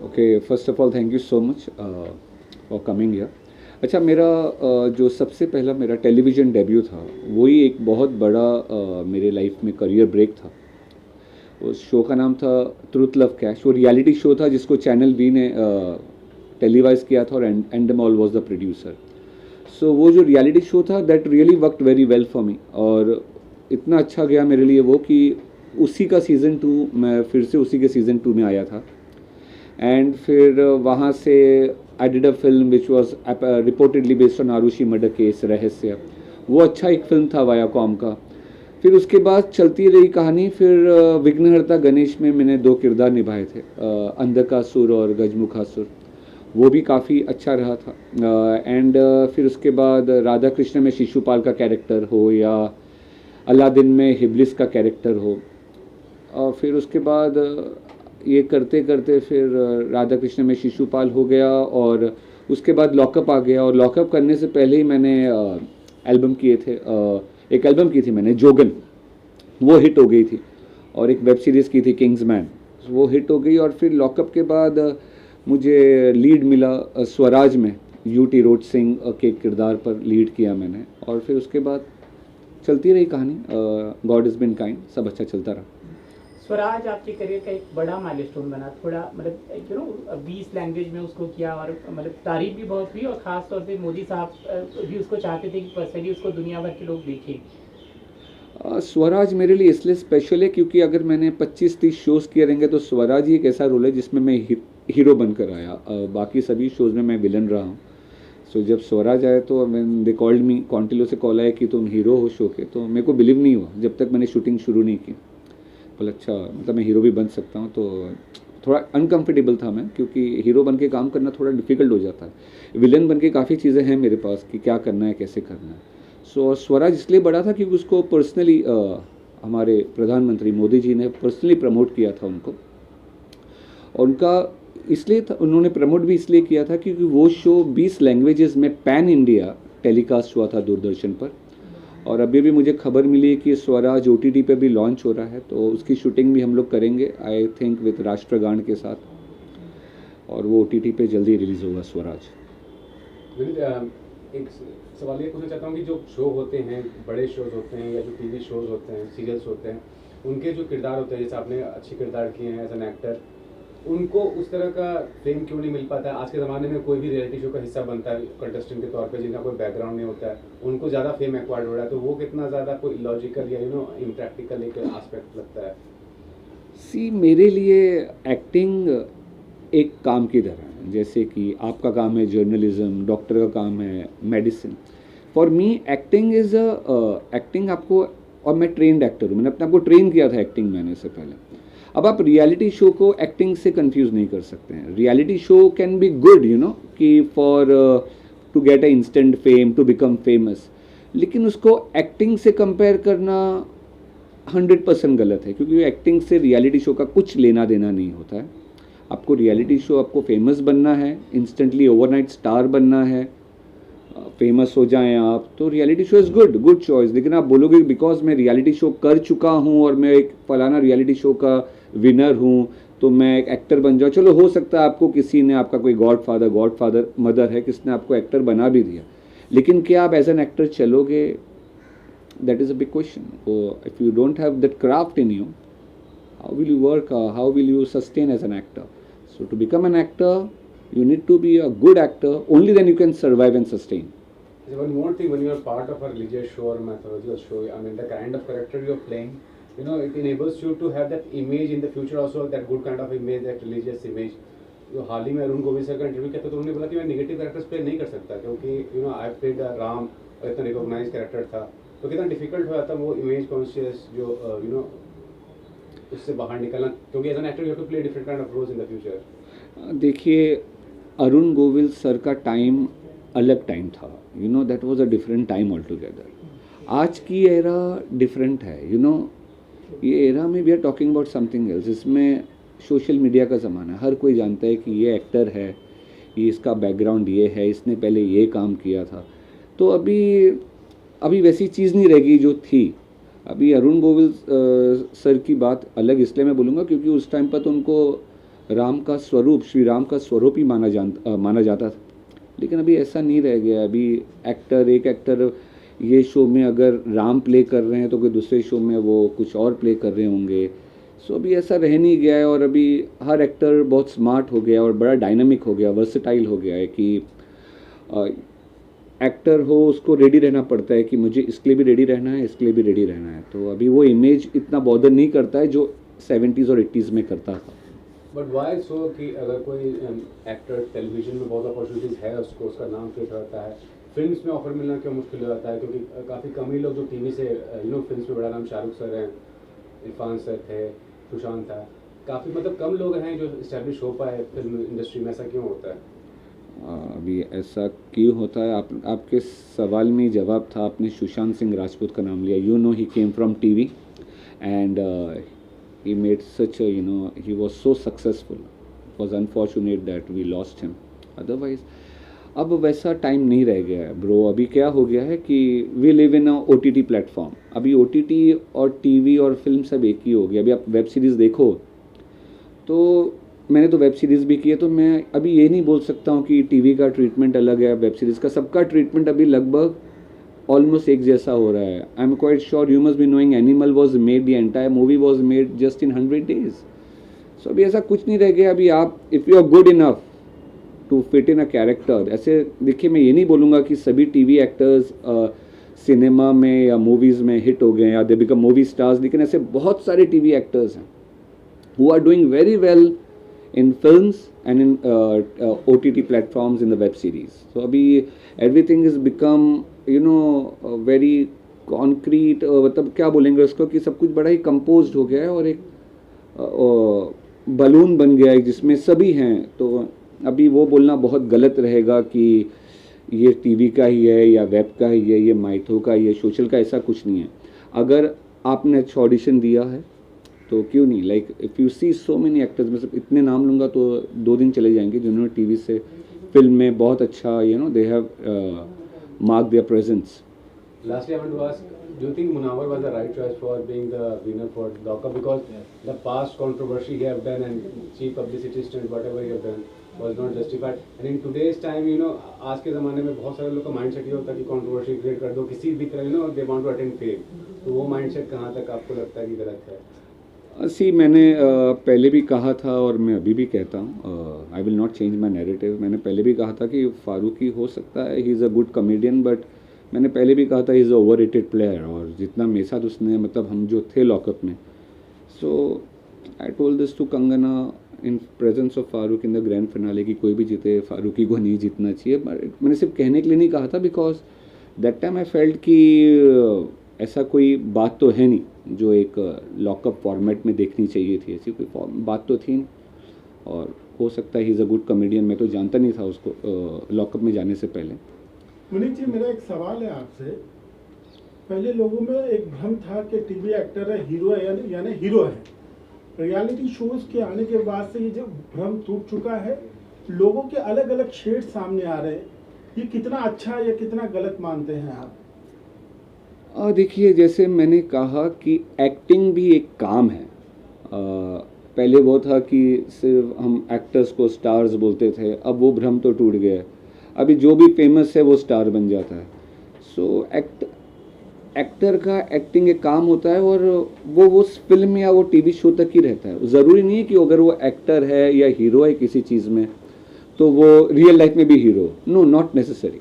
Okay, first of all thank you so much for coming here. अच्छा, मेरा जो सबसे पहला मेरा टेलीविज़न डेब्यू था, वही एक बहुत बड़ा मेरे लाइफ में करियर ब्रेक था। उस शो का नाम था ट्रूथ लव कैश। वो रियलिटी शो था जिसको चैनल वी ने टेलीवाइज किया था और एंडमॉल वाज द प्रोड्यूसर। सो वो जो रियलिटी शो था that really worked very well for me, और इतना अच्छा गया मेरे लिए वो कि उसी का सीज़न 2 मैं फिर से उसी के सीज़न 2 में आया था। एंड फिर वहाँ से I did a film which was reportedly based on Aarushi murder case, Rahasya. वो अच्छा एक फिल्म था वायाकॉम का। फिर उसके बाद चलती रही कहानी। फिर विघ्नहर्ता गणेश में मैंने 2 किरदार निभाए थे, अंधकासुर और गजमुखासुर। वो भी काफ़ी अच्छा रहा था। एंड फिर उसके बाद राधा कृष्ण में शिशुपाल का कैरेक्टर हो या अलादीन में हिब्लिस का कैरेक्टर हो, और फिर उसके बाद ये करते करते फिर राधा कृष्ण में शिशुपाल हो गया, और उसके बाद लॉकअप आ गया। और लॉकअप करने से पहले ही मैंने एल्बम किए थे, एक एल्बम की थी मैंने जोगन, वो हिट हो गई थी। और एक वेब सीरीज़ की थी किंग्समैन, वो हिट हो गई। और फिर लॉकअप के बाद मुझे लीड मिला स्वराज में, यूटी रोड सिंह के किरदार पर लीड किया मैंने। और फिर उसके बाद चलती रही कहानी, गॉड इज़ बिन काइंड, सब अच्छा चलता रहा। स्वराज आपके करियर का एक बड़ा माइलस्टोन बना, थोड़ा मतलब 20 लैंग्वेज में उसको किया, और मतलब तारीफ भी बहुत हुई, और ख़ास तौर पे मोदी साहब भी उसको चाहते थे कि पर्सनली उसको दुनिया भर के लोग देखें। स्वराज मेरे लिए इसलिए स्पेशल है क्योंकि अगर मैंने 25-30 शोज़ किए रहेंगे तो स्वराज ही एक ऐसा रोल है जिसमें मैं हीरो बनकर आया। बाकी सभी शोज़ में मैं विलन रहा हूँ। सो जब स्वराज आया तो व्हेन दे कॉल्ड मी, कॉन्टिलो से कॉल आया कि तुम हीरो हो शो के, तो मेरे को बिलीव नहीं हुआ जब तक मैंने शूटिंग शुरू नहीं की। बोला अच्छा, मतलब मैं हीरो भी बन सकता हूँ। तो थोड़ा अनकम्फर्टेबल था मैं, क्योंकि हीरो बन के काम करना थोड़ा डिफिकल्ट हो जाता है। विलन बन के काफ़ी चीज़ें हैं मेरे पास कि क्या करना है, कैसे करना है। सो स्वराज इसलिए बड़ा था क्योंकि उसको पर्सनली हमारे प्रधानमंत्री मोदी जी ने पर्सनली प्रमोट किया था उनको। और उनका इसलिए था, उन्होंने प्रमोट भी इसलिए किया था क्योंकि वो शो 20 लैंग्वेजेस में पैन इंडिया टेलीकास्ट हुआ था दूरदर्शन पर। और अभी भी मुझे खबर मिली है कि स्वराज OTT पे भी लॉन्च हो रहा है, तो उसकी शूटिंग भी हम लोग करेंगे आई थिंक विद राष्ट्रगान के साथ, और वो OTT पे जल्दी रिलीज़ होगा स्वराज। एक सवाल ये पूछना चाहता हूँ कि जो शो होते हैं, बड़े शोज होते हैं या जो टीवी शोज होते हैं, सीरियल्स होते हैं, उनके जो किरदार होते हैं, जैसे आपने अच्छे किरदार किए हैं एज एन एक्टर, उनको उस तरह का फेम क्यों नहीं मिल पाता है? आज के ज़माने में कोई भी रियलिटी शो का हिस्सा बनता है कंटेस्टेंट के तौर पे, जिनका कोई बैकग्राउंड नहीं होता है, उनको ज़्यादा फेम एक्वायर्ड हो रहा है, तो वो कितना ज़्यादा कोई इलॉजिकल या इम्प्रैक्टिकल एक एस्पेक्ट लगता है? सी, मेरे लिए एक्टिंग एक काम की तरह है, जैसे कि आपका काम है जर्नलिज्म, डॉक्टर का काम है medicine. For me acting is acting आपको, और मैं ट्रेंड एक्टर हूँ, मैंने अपने आप को ट्रेन किया था एक्टिंग में आने से पहले। अब आप रियलिटी शो को एक्टिंग से कंफ्यूज नहीं कर सकते हैं। Reality show can be good कि for to get a instant fame, to become famous, लेकिन उसको एक्टिंग से कंपेयर करना 100% गलत है, क्योंकि एक्टिंग से रियलिटी शो का कुछ लेना देना नहीं होता है। आपको रियलिटी शो, आपको फेमस बनना है, इंस्टेंटली ओवरनाइट स्टार बनना है, फेमस हो जाएं आप, तो reality show is good choice. लेकिन आप बोलोगे बिकॉज मैं रियलिटी शो कर चुका हूँ और मैं एक फलाना रियलिटी शो का विनर हूँ तो मैं एक एक्टर बन जाऊँ। चलो, हो सकता है आपको किसी ने, आपका कोई गॉडफादर मदर है, किसने आपको एक्टर बना भी दिया, लेकिन क्या आप एज एन एक्टर चलोगे? That is a big question. If you don't have that craft in you, how will you work, how will you sustain as an actor? So to become an actor you need to be a good actor, only then you can survive and sustain. One more thing, when you are part of a religious show or mythological show, I mean the kind of character you are playing, it enables you to have that image in the future also, that good kind of image, that religious image. जो हाल ही में Arun Govil sir का interview किया था तो उन्होंने बोला कि मैं नेगेटिव कैरेक्टर्स प्ले नहीं कर सकता, क्योंकि आई प्लेड राम, और इतना रिकॉग्नाइज कैरेक्टर था, तो कितना डिफिकल्ट हुआ था वो इमेज कॉन्शियस जो उससे बाहर निकलना, क्योंकि as an actor you have to play different kind of roles in the future. देखिए, अरुण गोविल सर का टाइम अलग टाइम था, that was a different time all together. आज की एरा डिफरेंट है, ये एरा में we are talking about something else. इसमें सोशल मीडिया का ज़माना है, हर कोई जानता है कि ये एक्टर है, ये इसका बैकग्राउंड ये है, इसने पहले ये काम किया था। तो अभी वैसी चीज़ नहीं रहेगी जो थी। अभी अरुण गोविल सर की बात अलग इसलिए मैं बोलूँगा क्योंकि उस टाइम पर तो उनको राम का स्वरूप, श्री राम का स्वरूप ही माना जाता था। लेकिन अभी ऐसा नहीं रह गया। अभी एक एक्टर ये शो में अगर राम प्ले कर रहे हैं तो कोई दूसरे शो में वो कुछ और प्ले कर रहे होंगे। सो अभी ऐसा रह नहीं गया है, और अभी हर एक्टर बहुत स्मार्ट हो गया और बड़ा डायनामिक हो गया, वर्सेटाइल हो गया है कि एक्टर हो उसको रेडी रहना पड़ता है कि मुझे इसके लिए भी रेडी रहना है, इसके लिए भी रेडी रहना है। तो अभी वो इमेज इतना बॉदर नहीं करता है जो 70s और 80s में करता था। बट वाई सो कि अगर कोई एक्टर टेलीविजन में बहुत अपॉर्चुनिटीज़ है उसको, उसका नाम फिट रहता है, फिल्म्स में ऑफर मिलना क्यों मुश्किल हो जाता है? क्योंकि काफ़ी कम ही लोग जो टीवी से फिल्म्स में, बड़ा नाम शाहरुख सर हैं, इरफान सर थे, सुशांत था, काफ़ी मतलब कम लोग हैं जो इस्टेब्लिश हो पाए फिल्म इंडस्ट्री में। ऐसा क्यों होता है? अभी ऐसा क्यों होता है? आपके सवाल में जवाब था। आपने सुशांत सिंह राजपूत का नाम लिया। You know he came from TV and he made such a, he was so successful. It was unfortunate that we lost him. Otherwise, अब वैसा टाइम नहीं रह गया है ब्रो। अभी क्या हो गया है कि we live in a OTT platform. अभी OTT और टीवी और फिल्म सब एक ही हो गया। अभी आप वेब सीरीज़ देखो, तो मैंने तो वेब सीरीज़ भी की है, तो मैं अभी ये नहीं बोल सकता हूँ कि टीवी का ट्रीटमेंट अलग है, वेब सीरीज़ का। सबका ट्रीटमेंट अभी लगभग ऑलमोस्ट एक जैसा हो रहा है। I am quite sure you must be knowing Animal was made, the entire movie was made just in 100 days। So अभी ऐसा कुछ नहीं रह गया। अभी आप if you are good enough to fit in a character, ऐसे देखिए मैं ये नहीं बोलूँगा कि सभी टीवी एक्टर्स सिनेमा में या मूवीज़ में हिट हो गए या दे बिकम मूवी स्टार्स, लेकिन ऐसे बहुत सारे टीवी एक्टर्स हैं who are doing very well in films and in OTT platforms in the web series. So abhi everything is become very concrete, मतलब क्या बोलेंगे उसको कि सब कुछ बड़ा ही composed हो गया है और एक बलून बन गया है जिसमें सभी हैं। तो अभी वो बोलना बहुत गलत रहेगा कि ये टीवी का ही है या वेब का ही है, ये माइथो का ही है, सोशल का, ऐसा कुछ नहीं है। अगर आपने अच्छा ऑडिशन दिया है तो क्यों नहीं, like if you see so many actors, मैं सिर्फ इतने नाम लूँगा तो 2 दिन चले जाएंगे जिन्होंने टीवी से फिल्म में बहुत अच्छा they have mark there presence. Lastly, I want to ask, do you think Munawar was the right choice for being the winner for Lockup? Because the past controversy he have done and cheap publicity stunt, whatever he have done, was not justified. And in today's time, आज के ज़माने में बहुत सारे लोग का mindset ये होता है कि कंट्रोवर्सी क्रिएट कर दो किसी भी तरह, they want to attain fame. तो वो माइंडसेट कहाँ तक आपको लगता है कि गलत है? मैंने पहले भी कहा था और मैं अभी भी कहता हूँ, I will not change my narrative. मैंने पहले भी कहा था कि फारूकी हो सकता है, he is a good comedian, but मैंने पहले भी कहा था he is a overrated player. और जितना मेरे साथ उसने, मतलब हम जो थे लॉकअप में, so I told this to Kangana in presence of Farooq in the grand finale कि कोई भी जीते फारूकी को नहीं जीतना चाहिए। मैंने सिर्फ कहने के लिए नहीं कहा था, because that time I felt कि ऐसा कोई बात तो है नहीं जो एक लॉकअप फॉर्मेट में देखनी चाहिए थी, ऐसी कोई बात तो थी नहीं। और हो सकता है he is a good comedian, मैं तो जानता नहीं था उसको लॉकअप में जाने से पहले। मुनीत जी, मेरा एक सवाल है आपसे। पहले लोगों में एक भ्रम था कि टीवी एक्टर है, हीरो है, यानी हीरो है। रियलिटी शोज के आने के बाद से ये जो भ्रम टूट चुका है, लोगों के अलग अलग शेड सामने आ रहे हैं। ये कितना अच्छा या कितना गलत मानते हैं आप? देखिए, जैसे मैंने कहा कि एक्टिंग भी एक काम है। पहले वो था कि सिर्फ हम एक्टर्स को स्टार्स बोलते थे, अब वो भ्रम तो टूट गया है। अभी जो भी फेमस है वो स्टार बन जाता है। सो एक्टर का एक्टिंग एक काम होता है और वो उस फिल्म या वो टीवी शो तक ही रहता है। ज़रूरी नहीं है कि अगर वो एक्टर है या हीरो है किसी चीज़ में तो वो रियल लाइफ में भी hero. No, not necessary.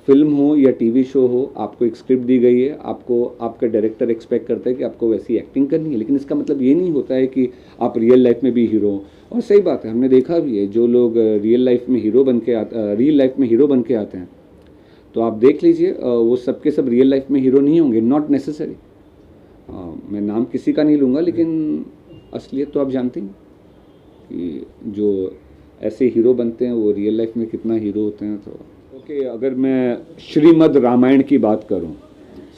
Film हो या टीवी शो हो, आपको एक स्क्रिप्ट दी गई है, आपको आपका डायरेक्टर एक्सपेक्ट करता है कि आपको वैसी एक्टिंग करनी है, लेकिन इसका मतलब ये नहीं होता है कि आप रियल लाइफ में भी हीरो। और सही बात है, हमने देखा भी है, जो लोग रियल लाइफ में हीरो बन के आते हैं, तो आप देख लीजिए वो सब के सब रियल लाइफ में हीरो नहीं होंगे, नॉट नेसेसरी। मैं नाम किसी का नहीं लूँगा, लेकिन असलियत तो आप जानते हैं कि जो ऐसे हीरो बनते हैं वो रियल लाइफ में कितना हीरो होते हैं। तो अगर मैं श्रीमद् रामायण की बात करूं,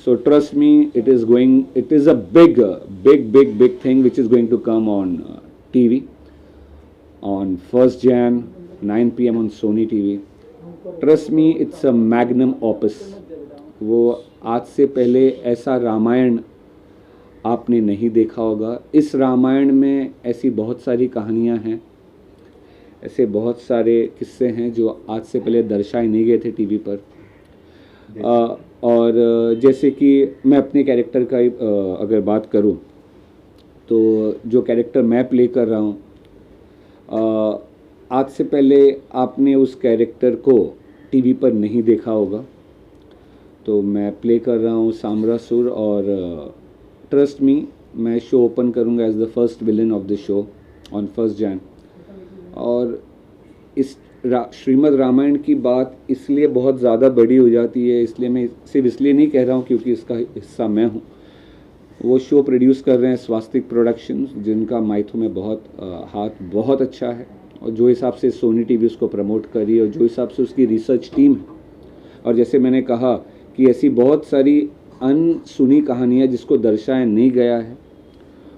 so trust me, it is a big thing which is going to come on TV on 1st Jan 9 PM on Sony TV. Trust me, it's a magnum opus. वो आज से पहले ऐसा रामायण आपने नहीं देखा होगा। इस रामायण में ऐसी बहुत सारी कहानियाँ हैं, ऐसे बहुत सारे किस्से हैं जो आज से पहले दर्शाए नहीं गए थे टीवी पर। और जैसे कि मैं अपने कैरेक्टर का ही अगर बात करूं, तो जो कैरेक्टर मैं प्ले कर रहा हूं, आज से पहले आपने उस कैरेक्टर को टीवी पर नहीं देखा होगा। तो मैं प्ले कर रहा हूं सामरासुर, और ट्रस्ट मी, मैं शो ओपन करूंगा as the first villain of the show on 1 Jan। और इस श्रीमद् रामायण की बात इसलिए बहुत ज़्यादा बड़ी हो जाती है, इसलिए मैं सिर्फ इसलिए नहीं कह रहा हूँ क्योंकि इसका हिस्सा मैं हूँ। वो शो प्रोड्यूस कर रहे हैं स्वास्तिक प्रोडक्शंस, जिनका माइथो में हाथ बहुत अच्छा है, और जो हिसाब से सोनी टीवी उसको प्रमोट कर रही है, और जो हिसाब से उसकी रिसर्च टीम है, और जैसे मैंने कहा कि ऐसी बहुत सारी अनसुनी कहानियाँ जिसको दर्शाया नहीं गया है,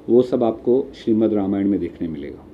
वो सब आपको श्रीमद् रामायण में देखने मिलेगा।